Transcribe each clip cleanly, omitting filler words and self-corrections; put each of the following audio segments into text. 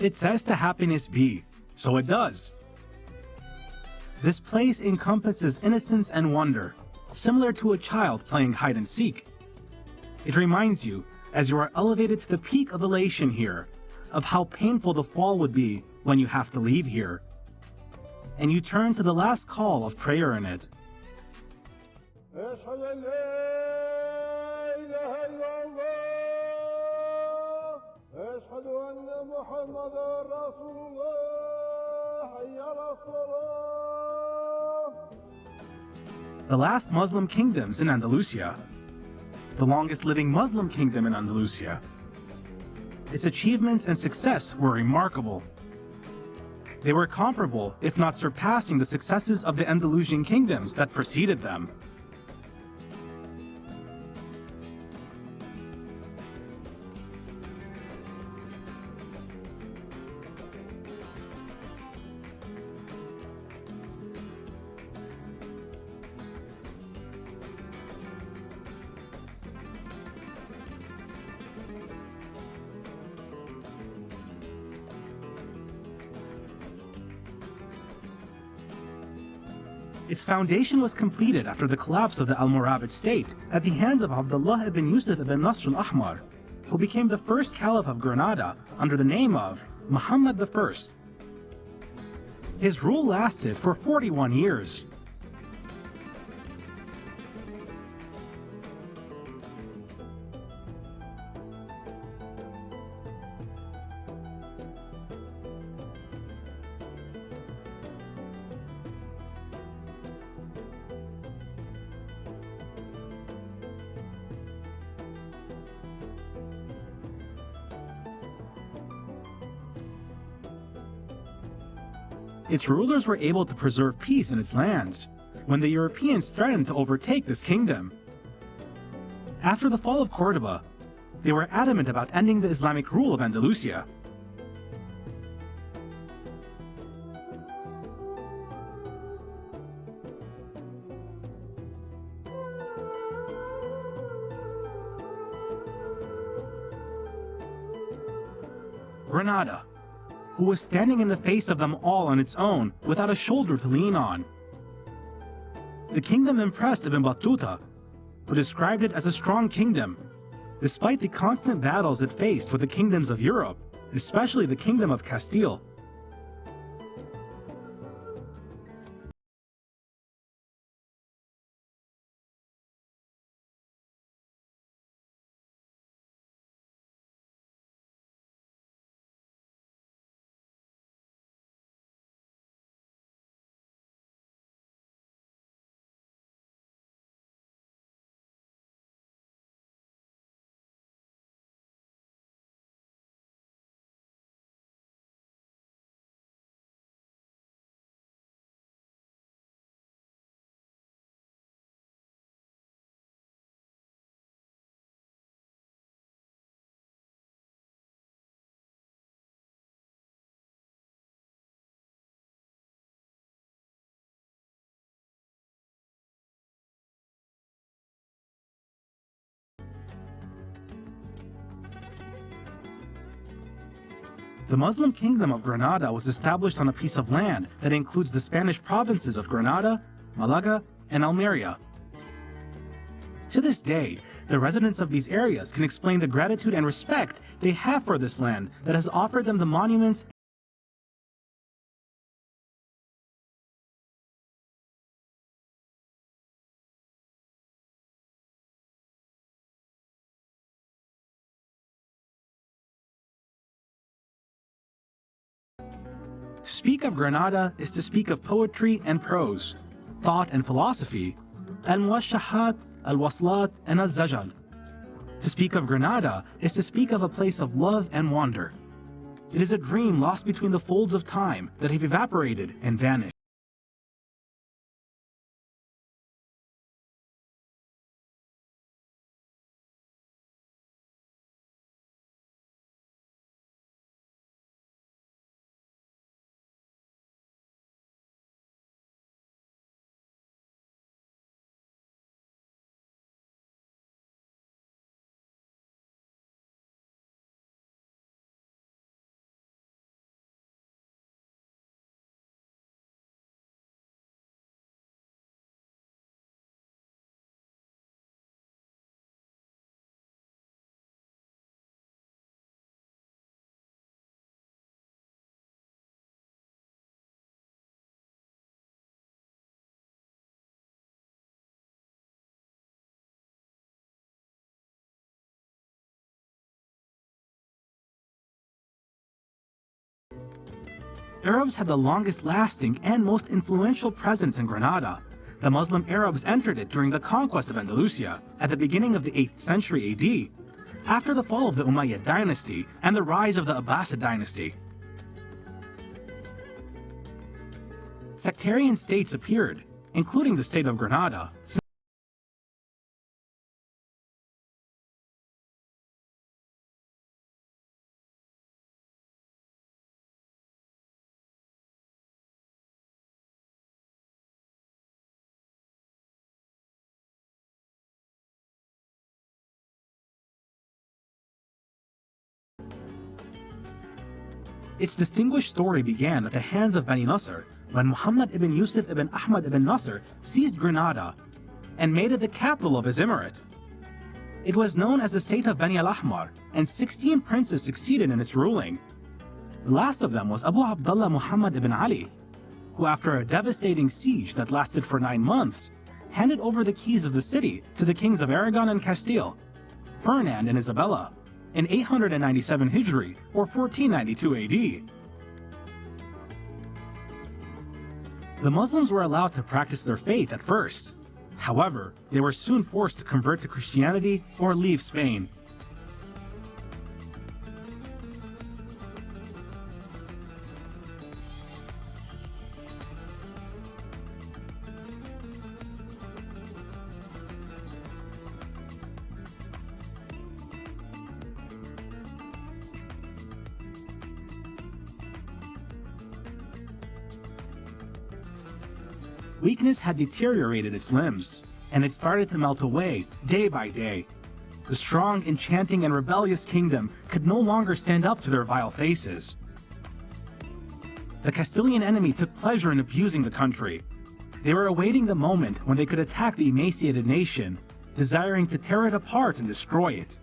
It says to happiness be, so it does. This place encompasses innocence and wonder, similar to a child playing hide and seek. It reminds you, as you are elevated to the peak of elation here, of how painful the fall would be when you have to leave here. And you turn to the last call of prayer in it. The last Muslim kingdoms in Andalusia. The longest living Muslim kingdom in Andalusia. Its achievements and success were remarkable. They were comparable, if not surpassing, the successes of the Andalusian kingdoms that preceded them. Its foundation was completed after the collapse of the Almoravid state at the hands of Abdullah ibn Yusuf ibn Nasr al-Ahmar, who became the first caliph of Granada under the name of Muhammad I. His rule lasted for 41 years. Its rulers were able to preserve peace in its lands when the Europeans threatened to overtake this kingdom. After the fall of Cordoba, they were adamant about ending the Islamic rule of Andalusia. Granada, who was standing in the face of them all on its own without a shoulder to lean on. The kingdom impressed Ibn Battuta, who described it as a strong kingdom, despite the constant battles it faced with the kingdoms of Europe, especially the Kingdom of Castile. The Muslim kingdom of Granada was established on a piece of land that includes the Spanish provinces of Granada, Malaga, and Almeria. To this day, the residents of these areas can explain the gratitude and respect they have for this land that has offered them the monuments To speak of Granada is to speak of poetry and prose, thought and philosophy, al-muwashahat, al-waslat, and al-zajal. To speak of Granada is to speak of a place of love and wonder. It is a dream lost between the folds of time that have evaporated and vanished. Arabs had the longest-lasting and most influential presence in Granada. The Muslim Arabs entered it during the conquest of Andalusia at the beginning of the 8th century AD, after the fall of the Umayyad dynasty and the rise of the Abbasid dynasty. Sectarian states appeared, including the state of Granada. Its distinguished story began at the hands of Bani Nasr when Muhammad ibn Yusuf ibn Ahmad ibn Nasr seized Granada and made it the capital of his emirate. It was known as the state of Bani al-Ahmar, and 16 princes succeeded in its ruling. The last of them was Abu Abdullah Muhammad ibn Ali, who after a devastating siege that lasted for 9 months, handed over the keys of the city to the kings of Aragon and Castile, Ferdinand and Isabella, in 897 Hijri or 1492 AD. The Muslims were allowed to practice their faith at first. However, they were soon forced to convert to Christianity or leave Spain. Weakness had deteriorated its limbs, and it started to melt away day by day. The strong, enchanting, and rebellious kingdom could no longer stand up to their vile faces. The Castilian enemy took pleasure in abusing the country. They were awaiting the moment when they could attack the emaciated nation, desiring to tear it apart and destroy it.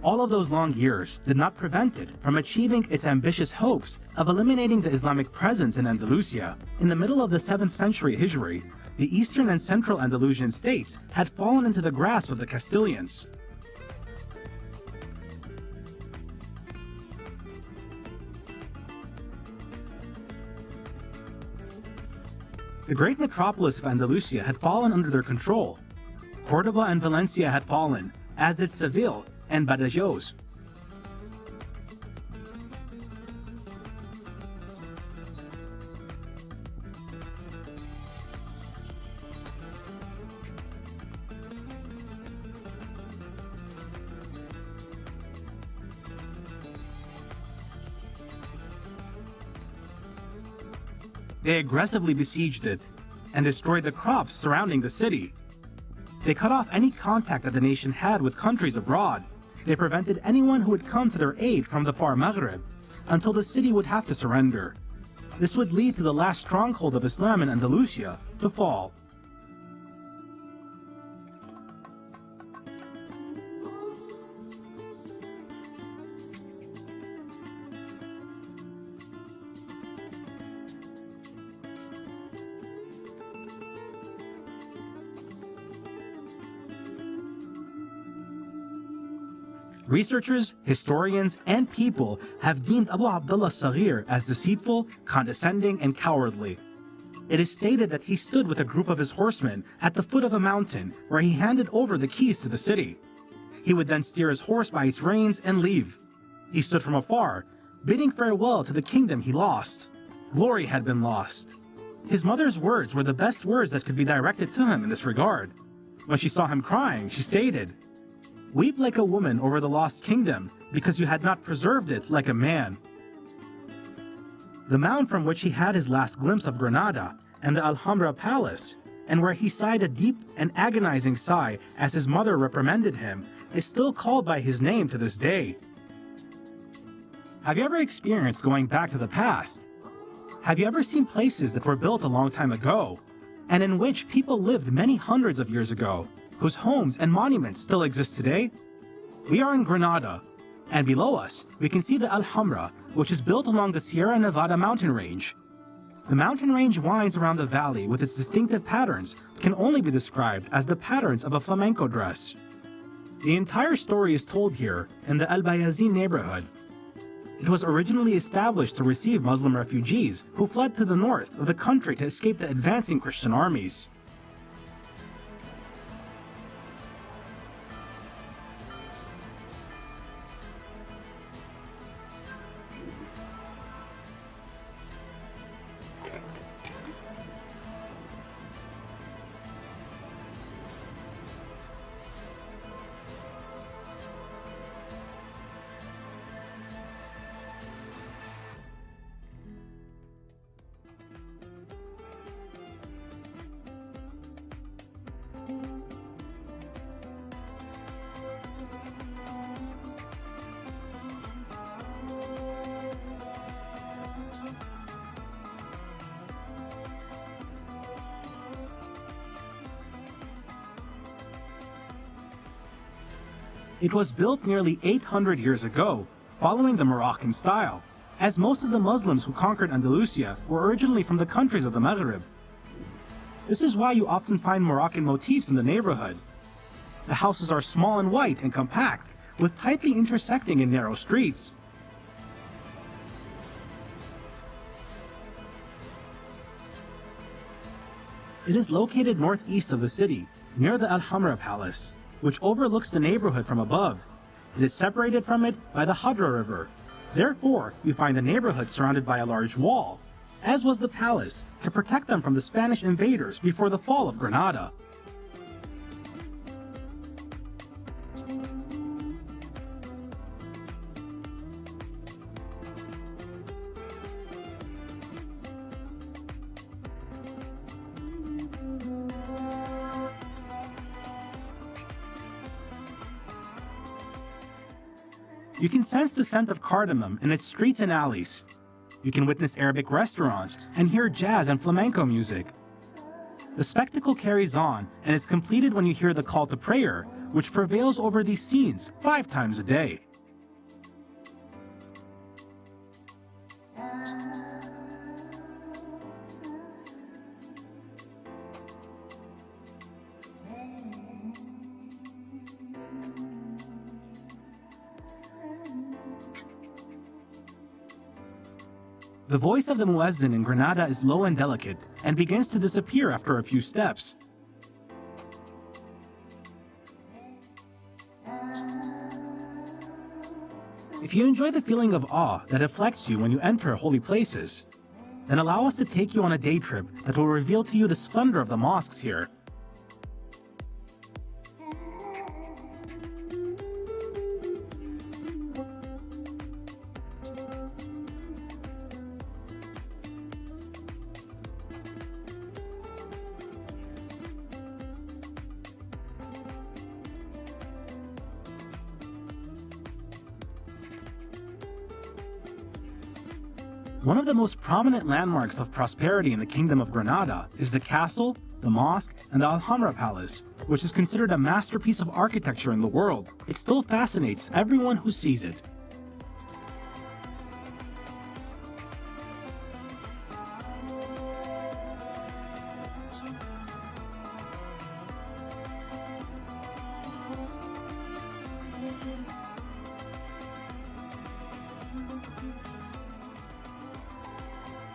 All of those long years did not prevent it from achieving its ambitious hopes of eliminating the Islamic presence in Andalusia. In the middle of the 7th century Hijri, the eastern and central Andalusian states had fallen into the grasp of the Castilians. The great metropolis of Andalusia had fallen under their control. Córdoba and Valencia had fallen, as did Seville and Badajoz. They aggressively besieged it and destroyed the crops surrounding the city. They cut off any contact that the nation had with countries abroad. They prevented anyone who would come to their aid from the far Maghreb until the city would have to surrender. This would lead to the last stronghold of Islam in Andalusia to fall. Researchers, historians, and people have deemed Abu Abdullah Saghir as deceitful, condescending, and cowardly. It is stated that he stood with a group of his horsemen at the foot of a mountain where he handed over the keys to the city. He would then steer his horse by its reins and leave. He stood from afar, bidding farewell to the kingdom he lost. Glory had been lost. His mother's words were the best words that could be directed to him in this regard. When she saw him crying, she stated, "Weep like a woman over the lost kingdom, because you had not preserved it like a man." The mound from which he had his last glimpse of Granada and the Alhambra Palace, and where he sighed a deep and agonizing sigh as his mother reprimanded him, is still called by his name to this day. Have you ever experienced going back to the past? Have you ever seen places that were built a long time ago, and in which people lived many hundreds of years ago, whose homes and monuments still exist today? We are in Granada, and below us, we can see the Alhambra, which is built along the Sierra Nevada mountain range. The mountain range winds around the valley with its distinctive patterns that can only be described as the patterns of a flamenco dress. The entire story is told here in the Albayzín neighborhood. It was originally established to receive Muslim refugees who fled to the north of the country to escape the advancing Christian armies. It was built nearly 800 years ago, following the Moroccan style, as most of the Muslims who conquered Andalusia were originally from the countries of the Maghreb. This is why you often find Moroccan motifs in the neighborhood. The houses are small and white and compact, with tightly intersecting and narrow streets. It is located northeast of the city, near the Alhambra Palace, which overlooks the neighborhood from above. It is separated from it by the Hadra River. Therefore, you find the neighborhood surrounded by a large wall, as was the palace, to protect them from the Spanish invaders before the fall of Granada. You can sense the scent of cardamom in its streets and alleys. You can witness Arabic restaurants and hear jazz and flamenco music. The spectacle carries on and is completed when you hear the call to prayer, which prevails over these scenes 5 times a day. The voice of the muezzin in Granada is low and delicate, and begins to disappear after a few steps. If you enjoy the feeling of awe that afflicts you when you enter holy places, then allow us to take you on a day trip that will reveal to you the splendor of the mosques here. One of the most prominent landmarks of prosperity in the Kingdom of Granada is the castle, the mosque, and the Alhambra Palace, which is considered a masterpiece of architecture in the world. It still fascinates everyone who sees it.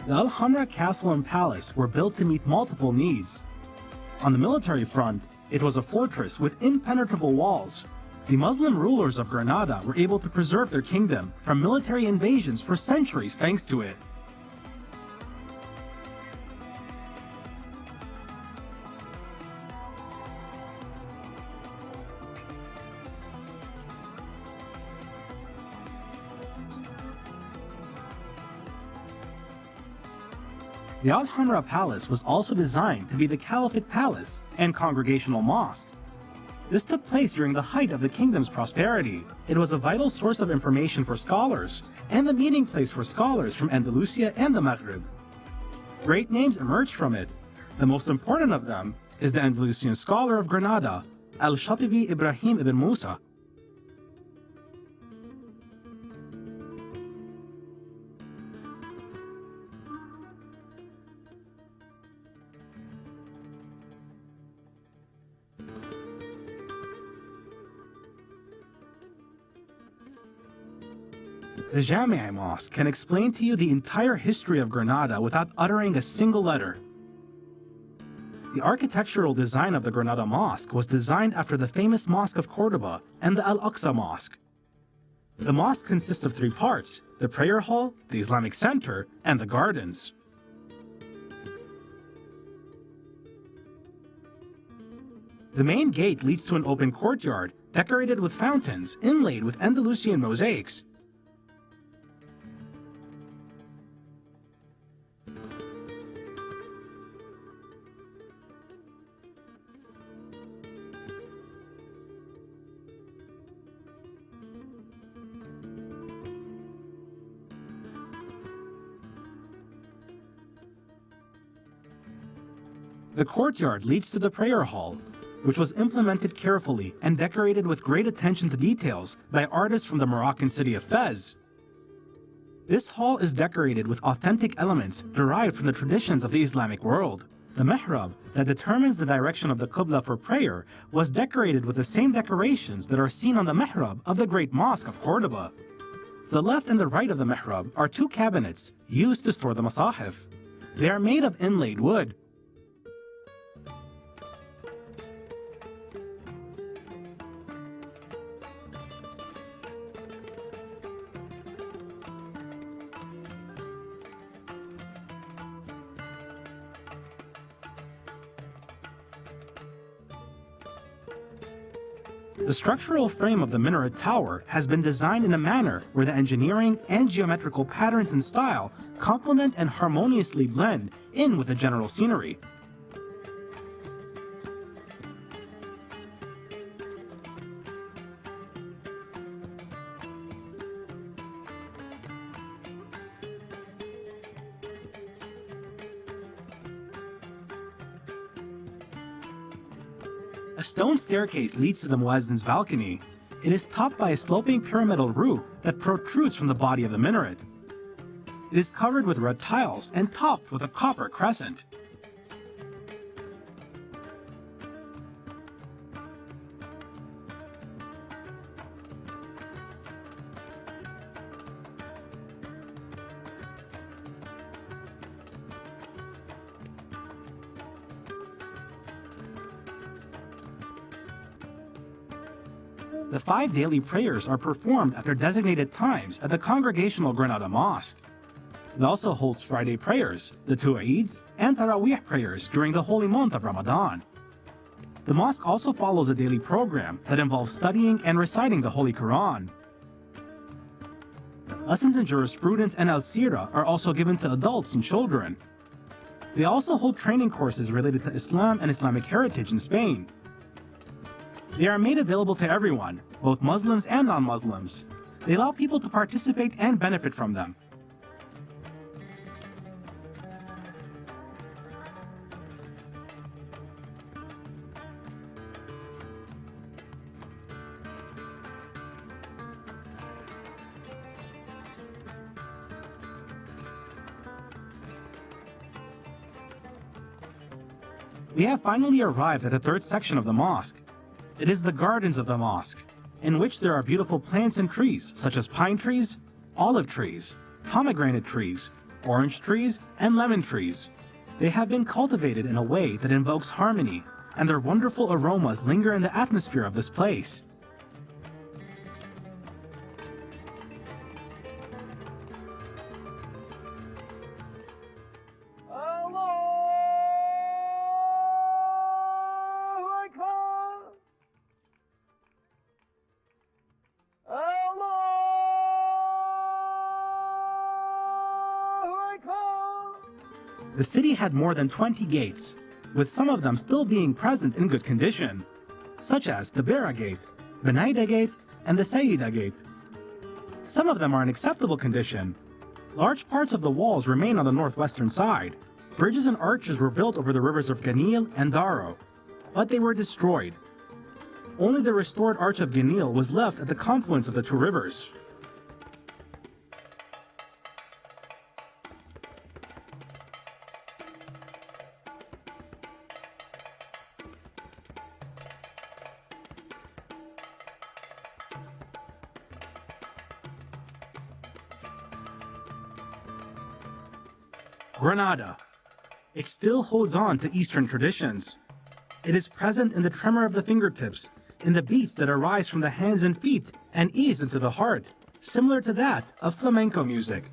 The Alhambra Castle and Palace were built to meet multiple needs. On the military front, it was a fortress with impenetrable walls. The Muslim rulers of Granada were able to preserve their kingdom from military invasions for centuries thanks to it. The Alhambra Palace was also designed to be the Caliphate Palace and Congregational Mosque. This took place during the height of the kingdom's prosperity. It was a vital source of information for scholars, and the meeting place for scholars from Andalusia and the Maghreb. Great names emerged from it. The most important of them is the Andalusian scholar of Granada, Al-Shatibi Ibrahim ibn Musa. The Jami'a Mosque can explain to you the entire history of Granada without uttering a single letter. The architectural design of the Granada Mosque was designed after the famous Mosque of Cordoba and the Al-Aqsa Mosque. The mosque consists of 3 parts: the prayer hall, the Islamic center, and the gardens. The main gate leads to an open courtyard decorated with fountains inlaid with Andalusian mosaics. The courtyard leads to the prayer hall, which was implemented carefully and decorated with great attention to details by artists from the Moroccan city of Fez. This hall is decorated with authentic elements derived from the traditions of the Islamic world. The mihrab, that determines the direction of the Qibla for prayer, was decorated with the same decorations that are seen on the mihrab of the Great Mosque of Cordoba. The left and the right of the mihrab are 2 cabinets used to store the masahif. They are made of inlaid wood. The structural frame of the minaret tower has been designed in a manner where the engineering and geometrical patterns and style complement and harmoniously blend in with the general scenery. A stone staircase leads to the Muezzin's balcony. It is topped by a sloping pyramidal roof that protrudes from the body of the minaret. It is covered with red tiles and topped with a copper crescent. The 5 daily prayers are performed at their designated times at the Congregational Granada Mosque. It also holds Friday prayers, the 2 Eids, and Taraweeh prayers during the holy month of Ramadan. The mosque also follows a daily program that involves studying and reciting the Holy Quran. Lessons in jurisprudence and al-sirah are also given to adults and children. They also hold training courses related to Islam and Islamic heritage in Spain. They are made available to everyone, both Muslims and non-Muslims. They allow people to participate and benefit from them. We have finally arrived at the 3rd section of the mosque. It is the gardens of the mosque, in which there are beautiful plants and trees such as pine trees, olive trees, pomegranate trees, orange trees, and lemon trees. They have been cultivated in a way that invokes harmony, and their wonderful aromas linger in the atmosphere of this place. The city had more than 20 gates, with some of them still being present in good condition, such as the Bera Gate, Benaida Gate, and the Sayyida Gate. Some of them are in acceptable condition. Large parts of the walls remain on the northwestern side. Bridges and arches were built over the rivers of Ganil and Daro, but they were destroyed. Only the restored Arch of Ganil was left at the confluence of the 2 rivers. Granada. It still holds on to Eastern traditions. It is present in the tremor of the fingertips, in the beats that arise from the hands and feet and ease into the heart, similar to that of flamenco music.